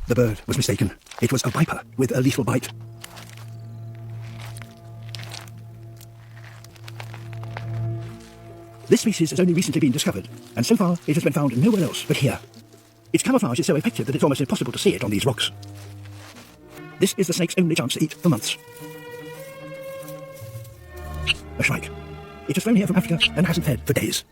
The bird was mistaken. It was a viper with a lethal bite. This species has only recently been discovered, and so far it has been found nowhere else but here. Its camouflage is so effective that it's almost impossible to see it on these rocks. This is the snake's only chance to eat for months. A shrike. It has flown here from Africa and hasn't fed for days.